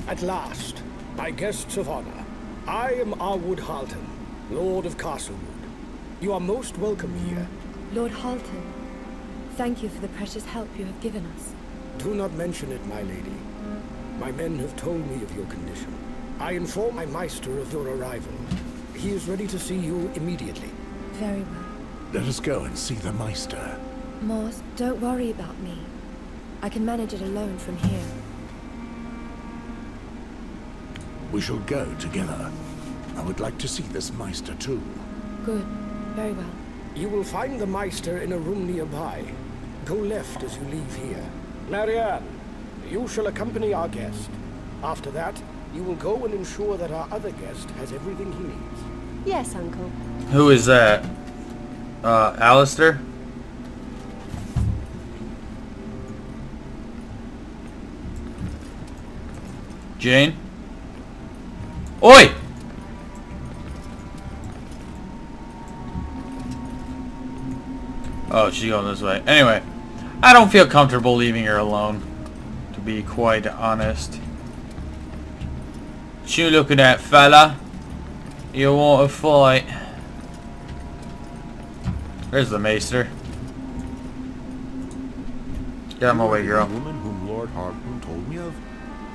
At last, my guests of honor, I am Arwood Harlton, Lord of Castlewood. You are most welcome here. Lord Harlton, thank you for the precious help you have given us. Do not mention it, my lady. My men have told me of your condition. I inform my Maester of your arrival. He is ready to see you immediately. Very well. Let us go and see the Maester. Morse, don't worry about me. I can manage it alone from here. We shall go together. I would like to see this Maester too. Good. Very well. You will find the Maester in a room nearby. Go left as you leave here. Marianne, you shall accompany our guest. After that, you will go and ensure that our other guest has everything he needs. Yes, Uncle. Who is that? Alistair? Jane? Oi! Oh, she's going this way. Anyway, I don't feel comfortable leaving her alone, to be quite honest. What you looking at, fella? You want a fight? There's the Maester. Get out of my way, girl. The woman whom Lord Harlton told me of?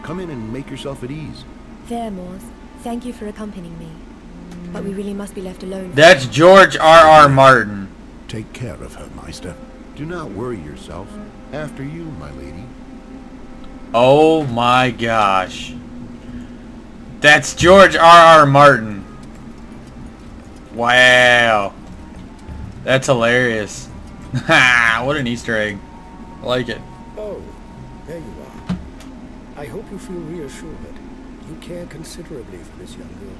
Come in and make yourself at ease. There, Morse. Thank you for accompanying me. But we really must be left alone. That's George R.R. Martin. Take care of her, Maester. Do not worry yourself. After you, my lady. Oh my gosh. That's George R.R. Martin. Wow. That's hilarious. Ha! What an Easter egg. I like it. Oh, there you are. I hope you feel reassured. You care considerably for this young girl.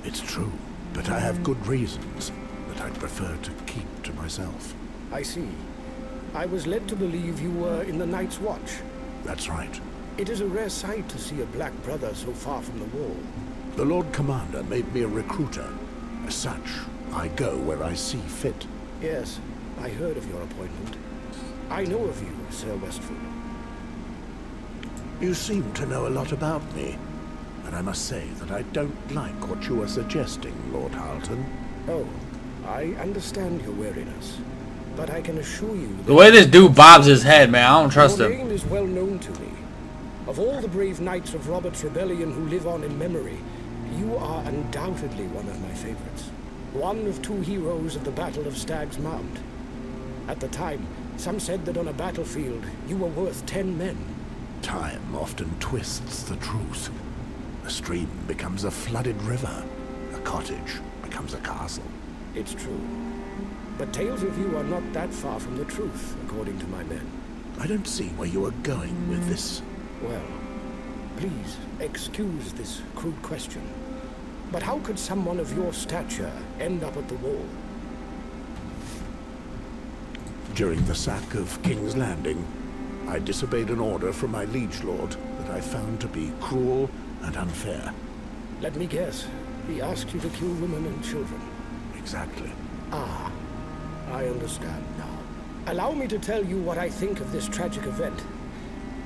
It's true, but I have good reasons that I'd prefer to keep to myself. I see. I was led to believe you were in the Night's Watch. That's right. It is a rare sight to see a black brother so far from the wall. The Lord Commander made me a recruiter. As such, I go where I see fit. Yes, I heard of your appointment. I know of you, Sir Westford. You seem to know a lot about me, and I must say that I don't like what you are suggesting, Lord Harlton. Oh, I understand your wariness, but I can assure you that the way this dude bobs his head, man, I don't trust him. Your name is well known to me. Of all the brave knights of Robert's Rebellion who live on in memory, you are undoubtedly one of my favorites. One of two heroes of the Battle of Stag's Mount. At the time, some said that on a battlefield, you were worth 10 men. Time often twists the truth. A stream becomes a flooded river. A cottage becomes a castle. It's true. But tales of you are not that far from the truth, according to my men. I don't see where you are going with this. Well, please excuse this crude question. But how could someone of your stature end up at the wall? During the sack of King's Landing, I disobeyed an order from my liege lord that I found to be cruel and unfair. Let me guess. He asked you to kill women and children. Exactly. Ah, I understand now. Allow me to tell you what I think of this tragic event.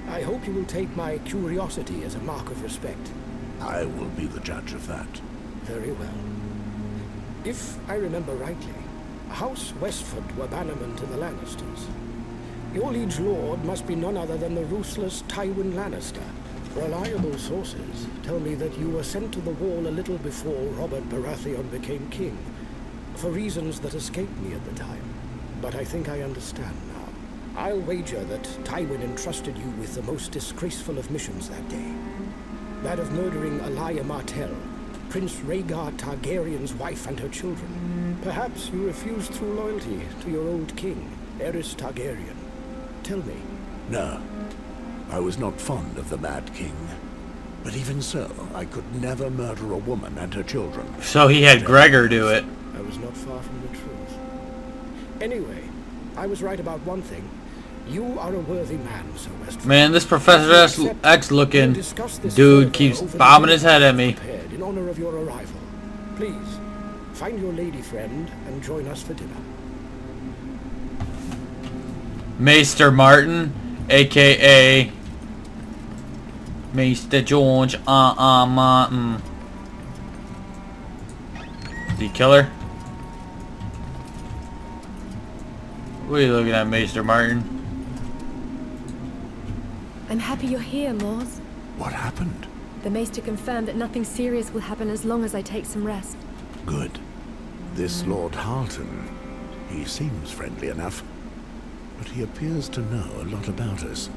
I hope you will take my curiosity as a mark of respect. I will be the judge of that. Very well. If I remember rightly, House Westford were bannermen to the Lannisters. Your liege lord must be none other than the ruthless Tywin Lannister. Reliable sources tell me that you were sent to the wall a little before Robert Baratheon became king, for reasons that escaped me at the time. But I think I understand now. I'll wager that Tywin entrusted you with the most disgraceful of missions that day. That of murdering Elia Martell, Prince Rhaegar Targaryen's wife and her children. Perhaps you refused through loyalty to your old king, Aerys Targaryen. Tell me. No. I was not fond of the Mad King. But even so, I could never murder a woman and her children. So he had Gregor do it. I was not far from the truth. Anyway, I was right about one thing. You are a worthy man, Sir Westford. Man, this Professor X looking dude keeps bobbing his head at me. In honor of your arrival, please find your lady friend and join us for dinner. Maester Martin, aka Maester George Martin. The killer? What are you looking at, Maester Martin? I'm happy you're here, Mors. What happened? The Maester confirmed that nothing serious will happen as long as I take some rest. Good. This Lord Harlton, he seems friendly enough, but he appears to know a lot about us.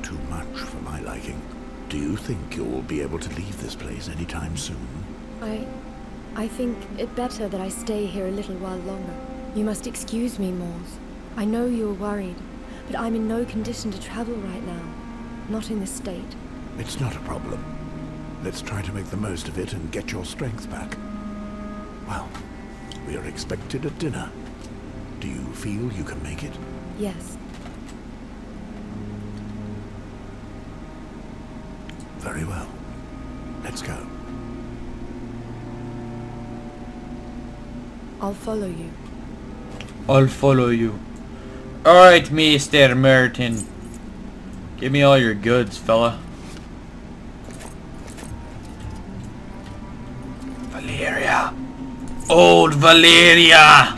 Too much for my liking. Do you think you'll be able to leave this place anytime soon? I think it better that I stay here a little while longer. You must excuse me, Mors. I know you're worried, but I'm in no condition to travel right now. Not in this state. It's not a problem. Let's try to make the most of it and get your strength back. Well, we are expected at dinner. Do you feel you can make it? Yes. Very well. Let's go. I'll follow you. I'll follow you. Alright, Maester Martin. Give me all your goods, fella. Valeria. Old Valeria!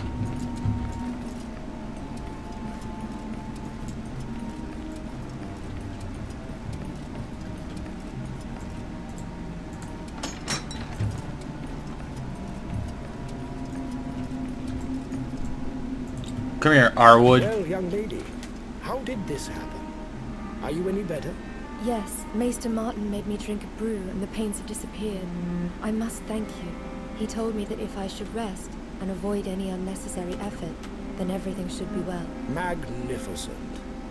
Come here, Arwood. Well, young lady, how did this happen? Are you any better? Yes, Maester Martin made me drink a brew and the pains have disappeared. I must thank you. He told me that if I should rest and avoid any unnecessary effort, then everything should be well. Magnificent.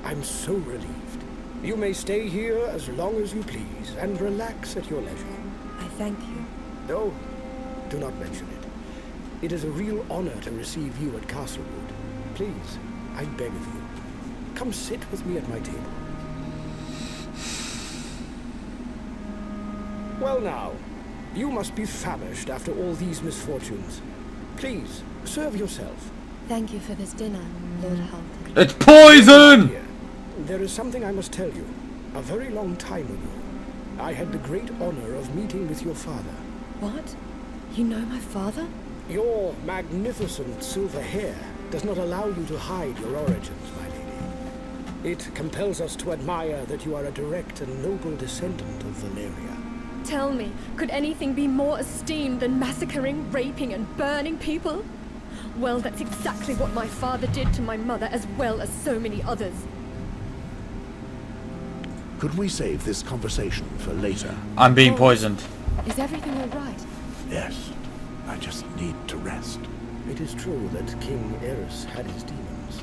I'm so relieved. You may stay here as long as you please and relax at your leisure. I thank you. No, do not mention it. It is a real honor to receive you at Castlewood. Please, I beg of you, come sit with me at my table. Well now, you must be famished after all these misfortunes. Please, serve yourself. Thank you for this dinner, Lord Harlton. It's poison! Here, there is something I must tell you. A very long time ago, I had the great honor of meeting with your father. What? You know my father? Your magnificent silver hair does not allow you to hide your origins, my lady. It compels us to admire that you are a direct and noble descendant of Valeria. Tell me, could anything be more esteemed than massacring, raping, and burning people? Well, that's exactly what my father did to my mother, as well as so many others. Could we save this conversation for later? I'm being poisoned. Is everything all right? Yes. I just need to rest. It is true that King Eris had his demons,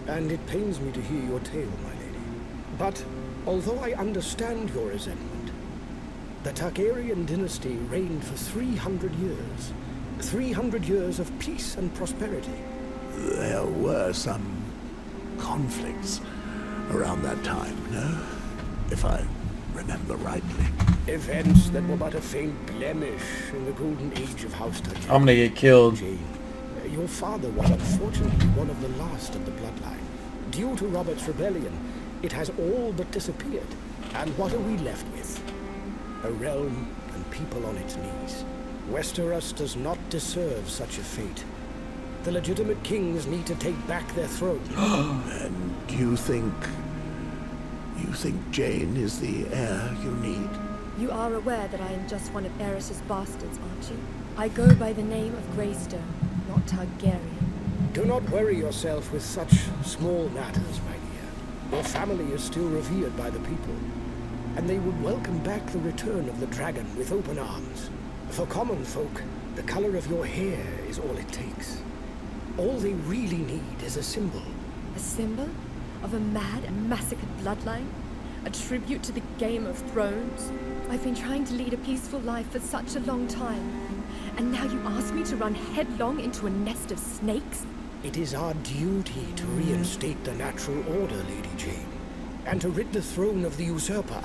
and it pains me to hear your tale, my lady. But, although I understand your resentment, the Targaryen dynasty reigned for 300 years. 300 years of peace and prosperity. There were some conflicts around that time, no? If I remember rightly. Events that were but a faint blemish in the golden age of House Targaryen. I'm gonna get killed. Jane, your father was unfortunately one of the last of the bloodline. Due to Robert's rebellion, it has all but disappeared. And what are we left with? A realm and people on its knees. Westeros does not deserve such a fate. The legitimate kings need to take back their throne. And you think Jane is the heir you need? You are aware that I am just one of Eris's bastards, aren't you? I go by the name of Greystone, not Targaryen. Do not worry yourself with such small matters, my dear. Your family is still revered by the people, and they would welcome back the return of the dragon with open arms. For common folk, the color of your hair is all it takes. All they really need is a symbol. A symbol of a mad and massacred bloodline? A tribute to the Game of Thrones? I've been trying to lead a peaceful life for such a long time, and now you ask me to run headlong into a nest of snakes? It is our duty to reinstate the natural order, Lady Jane, and to rid the throne of the usurper.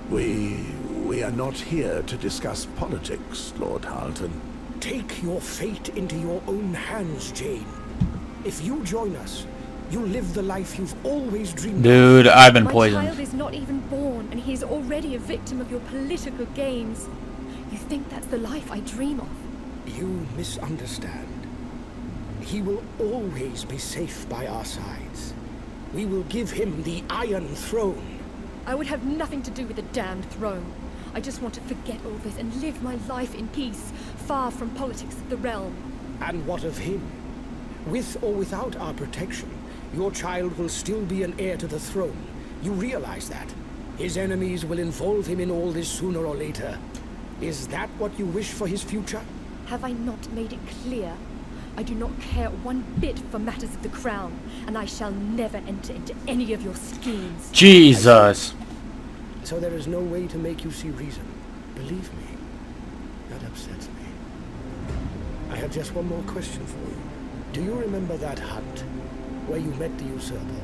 We are not here to discuss politics, Lord Harlton. Take your fate into your own hands, Jane. If you join us, you'll live the life you've always dreamed of. Dude, I've been My poisoned. child is not even born, and he is already a victim of your political games. You think that's the life I dream of? You misunderstand. He will always be safe by our sides. We will give him the Iron Throne. I would have nothing to do with the damned throne. I just want to forget all this and live my life in peace, far from politics of the realm. And what of him? With or without our protection, your child will still be an heir to the throne. You realize that? His enemies will involve him in all this sooner or later. Is that what you wish for his future? Have I not made it clear? I do not care one bit for matters of the crown, and I shall never enter into any of your schemes. Jesus. So there is no way to make you see reason. Believe me, that upsets me. I have just one more question for you. Do you remember that hunt where you met the usurper?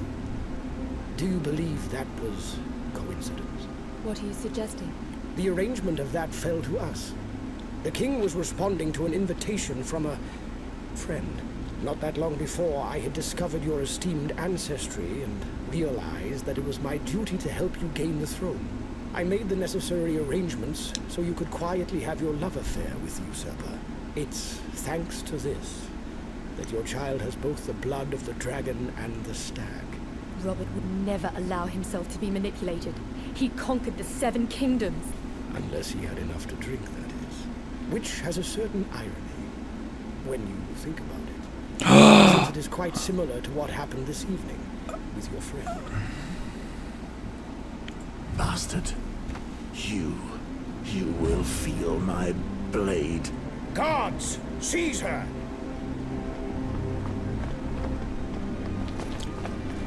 Do you believe that was coincidence? What are you suggesting? The arrangement of that fell to us. The king was responding to an invitation from a friend. Not that long before, I had discovered your esteemed ancestry and realized that it was my duty to help you gain the throne. I made the necessary arrangements so you could quietly have your love affair with the usurper. It's thanks to this that your child has both the blood of the dragon and the stag. Robert would never allow himself to be manipulated. He conquered the 7 kingdoms. Unless he had enough to drink, that is. Which has a certain irony when you think about it. Since it is quite similar to what happened this evening with your friend. Bastard. You will feel my blade. Guards! Seize her!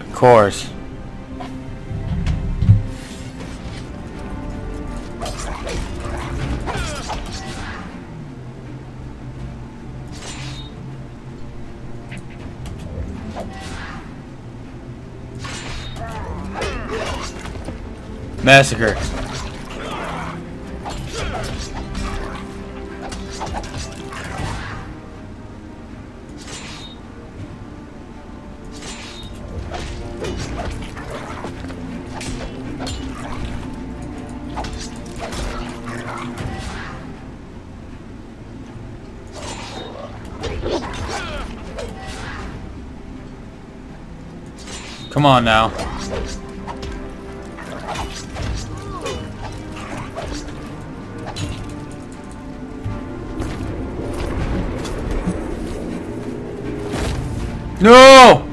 Of course. Massacre. Come on now. No!